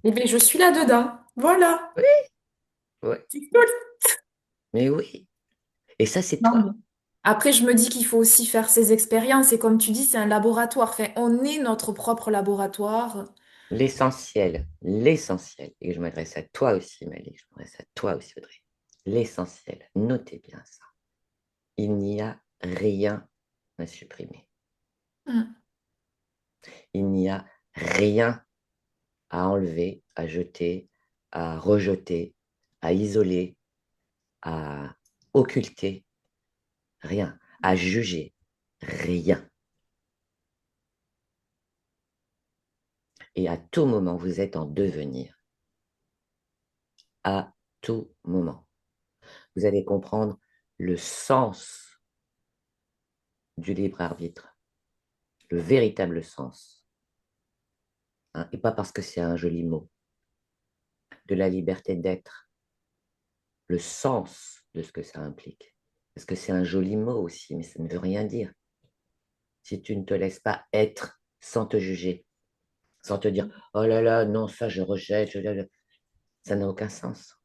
Eh bien, je suis là-dedans. Voilà. Oui, oui, C'est cool. mais oui. Et ça, c'est Non, toi. mais après, je me dis qu'il faut aussi faire ses expériences. Et comme tu dis, c'est un laboratoire. Enfin, on est notre propre laboratoire. L'essentiel, l'essentiel. Et je m'adresse à toi aussi, Malik. Je m'adresse à toi aussi, Audrey. L'essentiel, notez bien ça. Il n'y a rien à supprimer. Hmm. Il n'y a rien à enlever, à jeter, à rejeter, à isoler, à occulter, rien, à juger, rien. Et à tout moment, vous êtes en devenir. À tout moment. Vous allez comprendre le sens du libre arbitre, le véritable sens, hein, et pas parce que c'est un joli mot, de la liberté d'être, le sens de ce que ça implique. Parce que c'est un joli mot aussi, mais ça ne veut rien dire. Si tu ne te laisses pas être sans te juger, sans te dire, oh là là, non, ça je rejette, ça n'a aucun sens.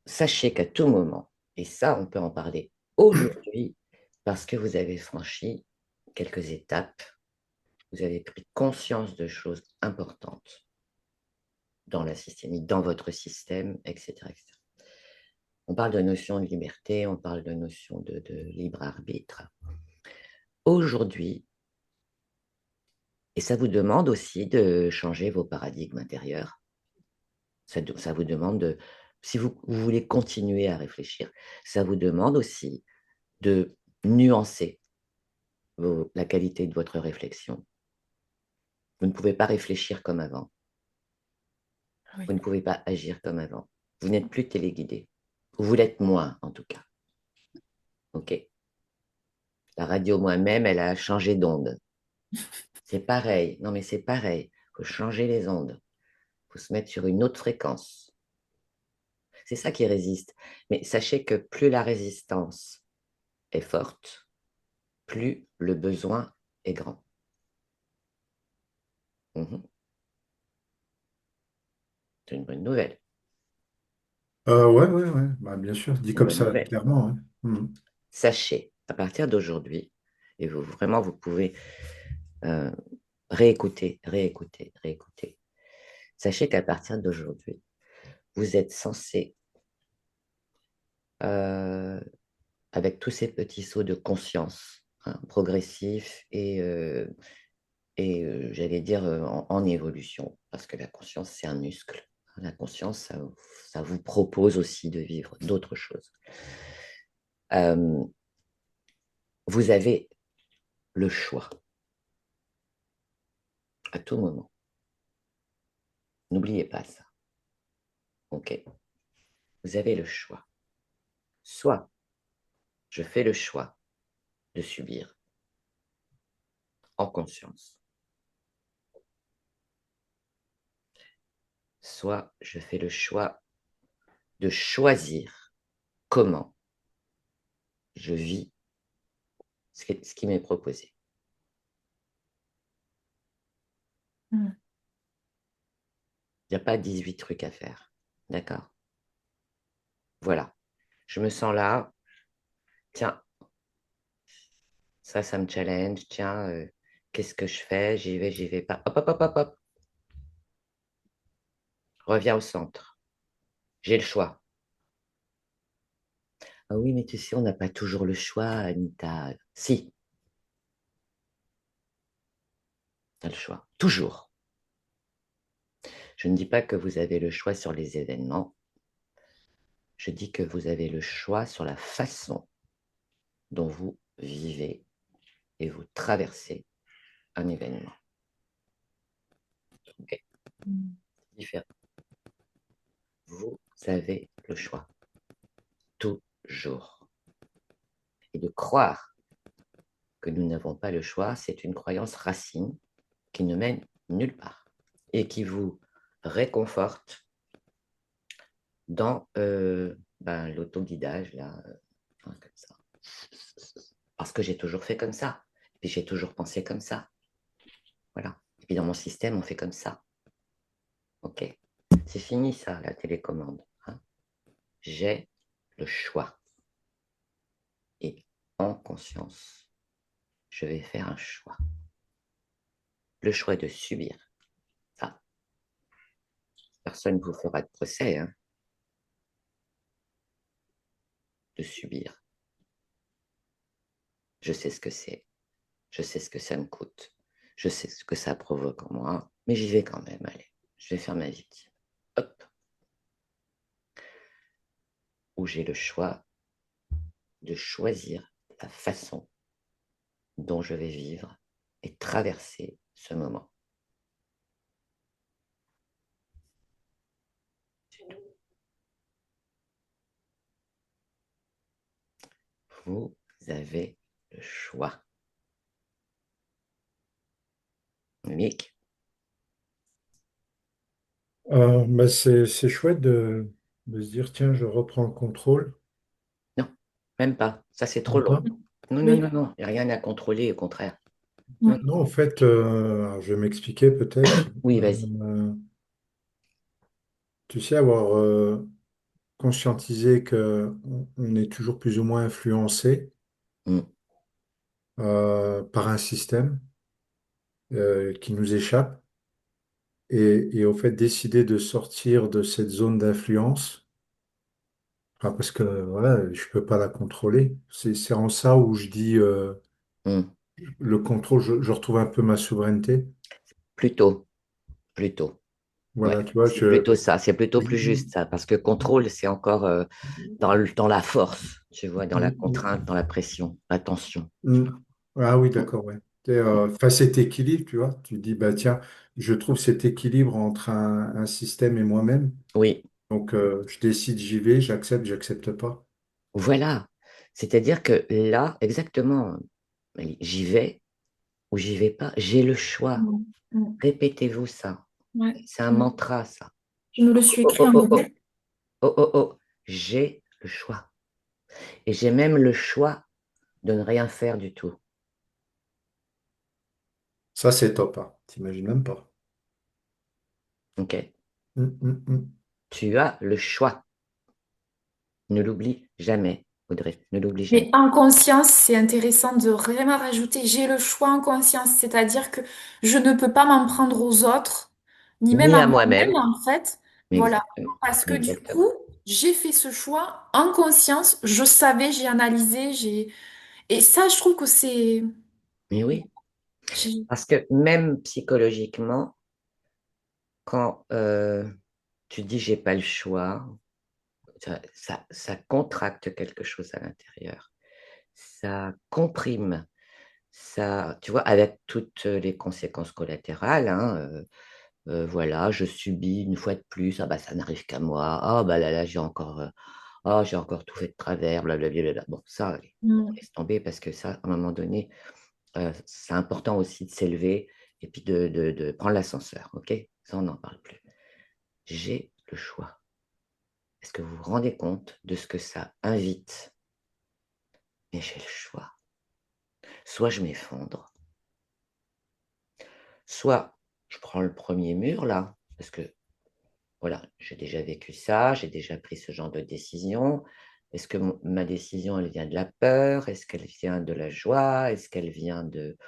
Sachez qu'à tout moment, et ça on peut en parler aujourd'hui, parce que vous avez franchi quelques étapes, vous avez pris conscience de choses importantes dans la systémique, dans votre système, etc., etc. On parle de notion de liberté, on parle de notion de libre arbitre. Aujourd'hui, et ça vous demande aussi de changer vos paradigmes intérieurs. Ça vous demande de, si vous voulez continuer à réfléchir, ça vous demande aussi de nuancer la qualité de votre réflexion. Vous ne pouvez pas réfléchir comme avant. Vous Oui. ne pouvez pas agir comme avant. Vous n'êtes plus téléguidé. Vous l'êtes moins, en tout cas. OK? La radio moi-même, elle a changé d'onde. C'est pareil. Non, mais c'est pareil. Il faut changer les ondes. Il faut se mettre sur une autre fréquence. C'est ça qui résiste. Mais sachez que plus la résistance est forte, plus le besoin est grand. Mhm. C'est une bonne nouvelle. Ouais, ouais, ouais. Bah, bien sûr, dit C'est une comme bonne ça, nouvelle. clairement. Ouais. Mhm. Sachez, à partir d'aujourd'hui, et vous vraiment, vous pouvez euh, réécouter, réécouter, réécouter. Sachez qu'à partir d'aujourd'hui, vous êtes censé, euh, avec tous ces petits sauts de conscience, hein, progressifs et j'allais dire en évolution, parce que la conscience, c'est un muscle. La conscience, ça vous propose aussi de vivre d'autres choses. Euh, vous avez le choix à tout moment. N'oubliez pas ça. OK? Vous avez le choix. Soit je fais le choix de subir en conscience, soit je fais le choix de choisir comment je vis ce qui m'est proposé. Hmm. Il n'y a pas 18 trucs à faire. D'accord? Voilà. Je me sens là. Tiens, ça me challenge. Tiens, qu'est-ce que je fais? J'y vais pas. Hop, hop, hop, hop, hop. Reviens au centre. J'ai le choix. Ah oui, mais tu sais, on n'a pas toujours le choix, Anita. Si, tu as le choix. Toujours. Je ne dis pas que vous avez le choix sur les événements. Je dis que vous avez le choix sur la façon dont vous vivez et vous traversez un événement. Ok. Hmm. Différent. Vous avez le choix. Toujours. Et de croire que nous n'avons pas le choix, c'est une croyance racine qui ne mène nulle part et qui vous réconforte dans l'autoguidage, là, comme ça. Parce que j'ai toujours fait comme ça. Puis j'ai toujours pensé comme ça. Voilà. Et puis dans mon système, on fait comme ça. OK. C'est fini ça, la télécommande, hein. J'ai le choix. Et en conscience, je vais faire un choix. Le choix de subir. Ça, personne ne vous fera de procès, hein, de subir. Je sais ce que c'est. Je sais ce que ça me coûte. Je sais ce que ça provoque en moi. Mais j'y vais quand même. Allez, je vais faire ma victime. Hop. Où j'ai le choix de choisir la façon dont je vais vivre et traverser ce moment. Vous avez le choix. Mick? C'est chouette de se dire, tiens, je reprends le contrôle. Non, même pas. Ça, c'est trop Même long. pas. Non, non, Oui. non, non. Il n'y a rien à contrôler, au contraire. Non. Mm. Non, en fait, alors, je vais m'expliquer peut-être. Oui, vas-y. Euh, Tu sais, avoir conscientisé que on est toujours plus ou moins influencé Mm, par un système qui nous échappe et au fait décider de sortir de cette zone d'influence. Parce que voilà, je peux pas la contrôler. C'est en ça où je dis mm. le contrôle, je retrouve un peu ma souveraineté. Plutôt, plutôt. Ouais, Voilà, tu vois, c'est plutôt ça. C'est plutôt plus juste ça. Parce que contrôle, c'est encore dans la force, tu vois, dans la contrainte, dans la pression, la tension. Mm. Ah oui, Mm, d'accord, ouais. mm. Enfin, cet équilibre, tu vois, tu dis, bah tiens, je trouve cet équilibre entre un système et moi-même. Oui, Donc, je décide, j'y vais, j'accepte, j'accepte pas. voilà. C'est-à-dire que là, exactement, j'y vais ou j'y vais pas. J'ai le choix. Mm. Mm. Répétez-vous ça. Ouais. C'est un Mm. mantra, ça. Je me le suis Oh, écrit oh, en oh, gros. oh, oh, oh, oh. J'ai le choix. Et j'ai même le choix de ne rien faire du tout. Ça, c'est top, hein. T'imagines même pas. OK? Mm. Tu as le choix. Ne l'oublie jamais, Audrey. Ne l'oublie jamais. Mais en conscience, c'est intéressant de vraiment rajouter, j'ai le choix en conscience, c'est-à-dire que je ne peux pas m'en prendre aux autres, ni même Ni à à moi-même moi-même. en fait. Voilà. Exactement. Parce que du Exactement. coup, j'ai fait ce choix en conscience, je savais, j'ai analysé, j'ai... Et ça, je trouve que c'est... Mais oui. j'ai- Parce que même psychologiquement, quand tu dis j'ai pas le choix, ça contracte quelque chose à l'intérieur. Ça comprime. Ça, tu vois, avec toutes les conséquences collatérales, hein, voilà, je subis une fois de plus, ah bah ça n'arrive qu'à moi, ah bah là, j'ai encore tout fait de travers, blablabla. Bon, ça, allez, on Mm. laisse tomber parce que ça, à un moment donné, c'est important aussi de s'élever et puis de prendre l'ascenseur, ok? Ça, on n'en parle plus. J'ai le choix. Est-ce que vous vous rendez compte de ce que ça invite? Mais j'ai le choix. Soit je m'effondre, soit je prends le premier mur là, parce que voilà, j'ai déjà vécu ça, j'ai déjà pris ce genre de décision. Est-ce que ma décision, elle vient de la peur? Est-ce qu'elle vient de la joie? Est-ce qu'elle vient de...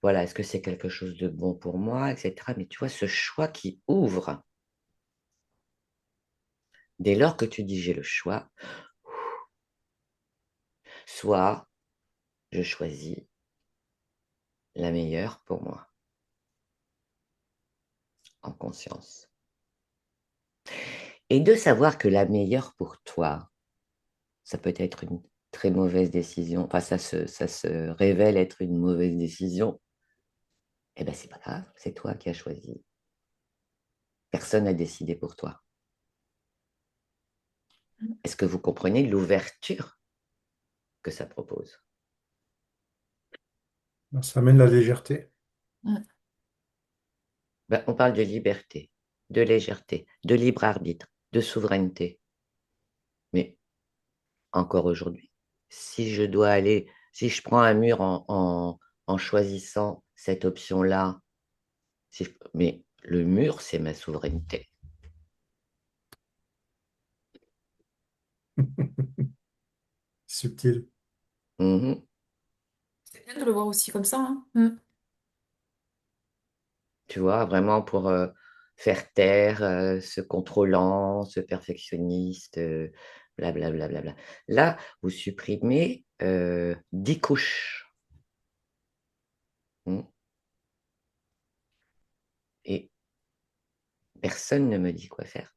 Voilà, est-ce que c'est quelque chose de bon pour moi, etc. Mais tu vois, ce choix qui ouvre, dès lors que tu dis j'ai le choix, soit je choisis la meilleure pour moi, en conscience. Et de savoir que la meilleure pour toi, ça peut être une très mauvaise décision, enfin ça se révèle être une mauvaise décision, eh bien c'est pas grave, c'est toi qui as choisi. Personne n'a décidé pour toi. Est-ce que vous comprenez l'ouverture que ça propose? Ça amène la légèreté. Mm. Ben, on parle de liberté, de légèreté, de libre arbitre, de souveraineté. encore aujourd'hui. Si je dois aller, si je prends un mur en choisissant cette option-là, mais le mur, c'est ma souveraineté. Subtil. Mhm. C'est bien de le voir aussi comme ça, hein. Mm. Tu vois, vraiment pour faire taire ce contrôlant, ce perfectionniste, blablabla. Bla, bla, bla. Là, vous supprimez 10 couches. Hmm. Et personne ne me dit quoi faire.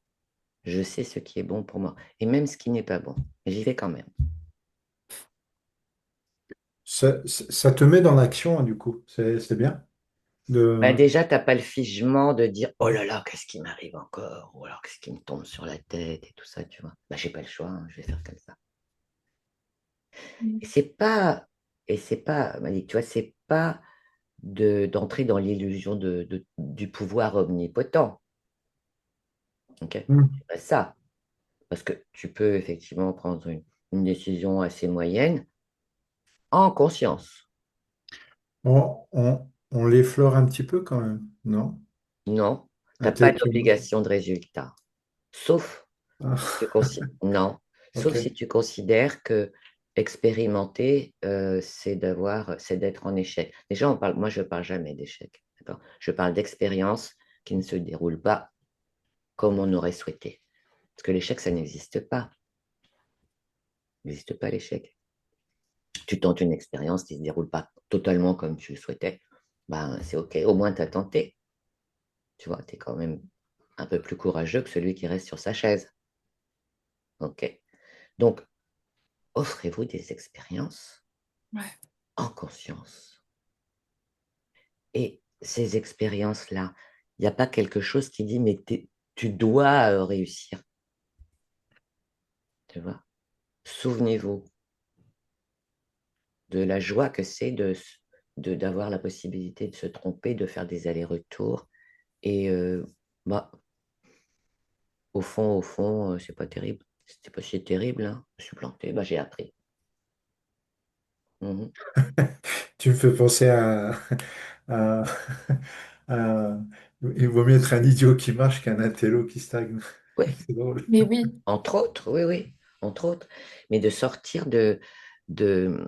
Je sais ce qui est bon pour moi. Et même ce qui n'est pas bon. J'y vais quand même. Ça te met dans l'action, hein, du coup. C'est bien. Bah De... déjà, tu n'as pas le figement de dire oh là là, qu'est-ce qui m'arrive encore? Ou alors qu'est-ce qui me tombe sur la tête et tout ça, tu vois. Bah, j'ai pas le choix, hein, je vais faire comme ça. Et Mm. c'est pas, et c'est pas, Malik, tu vois, c'est pas d'entrer dans l'illusion du pouvoir omnipotent. Ok. Hmm. C'est pas ça. Parce que tu peux effectivement prendre une décision assez moyenne en conscience. On l'effleure un petit peu quand même, non? Non, tu n'as pas Intellectuellement. d'obligation de résultat. Sauf si Ah, tu non, sauf ok. si tu considères que expérimenter, c'est d'être en échec. Déjà, moi, je ne parle jamais d'échec. D'accord. Je parle d'expériences qui ne se déroulent pas comme on aurait souhaité. Parce que l'échec, ça n'existe pas. Il n'existe pas l'échec. Tu tentes une expérience qui ne se déroule pas totalement comme tu le souhaitais, ben, c'est OK. Au moins, tu as tenté. Tu vois, tu es quand même un peu plus courageux que celui qui reste sur sa chaise. OK. Donc, offrez-vous des expériences Ouais. en conscience. Et ces expériences-là, il n'y a pas quelque chose qui dit, mais tu dois réussir. Tu vois, souvenez-vous de la joie que c'est d'avoir la possibilité de se tromper, de faire des allers-retours. Et bah, au fond, c'est pas terrible. C'était pas si terrible, hein. Je me suis planté, bah, j'ai appris. Mhm. Tu me fais penser à- il vaut mieux être un idiot qui marche qu'un intello qui stagne. Oui, C'est drôle. Mais oui, entre autres, oui, oui, entre autres. Mais de sortir de, de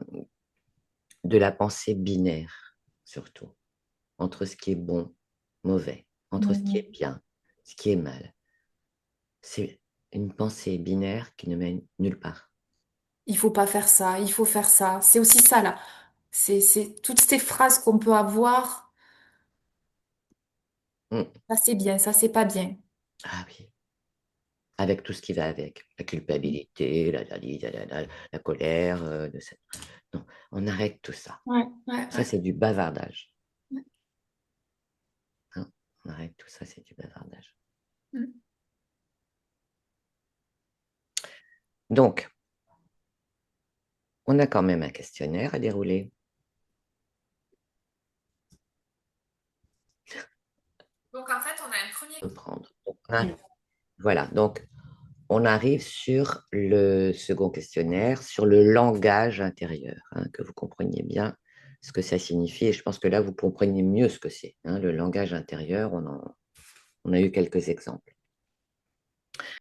la pensée binaire, surtout, entre ce qui est bon, mauvais, entre ce qui est mm, bien, ce qui est mal. C'est une pensée binaire qui ne mène nulle part. il faut pas faire ça, il faut faire ça. C'est aussi ça là. C'est toutes ces phrases qu'on peut avoir. Mm. Ça c'est bien, ça c'est pas bien. Ah oui, avec tout ce qui va avec, la culpabilité, la colère, non, on arrête tout ça. Ouais, ouais, Ça, ouais. c'est du bavardage. Hein. On arrête tout ça, c'est du bavardage. Mm. Donc, on a quand même un questionnaire à dérouler. Donc en fait, on a un premier. Prendre. Voilà, donc on arrive sur le second questionnaire, sur le langage intérieur, hein, que vous compreniez bien ce que ça signifie. Et je pense que là, vous comprenez mieux ce que c'est. Hein, le langage intérieur, on a eu quelques exemples.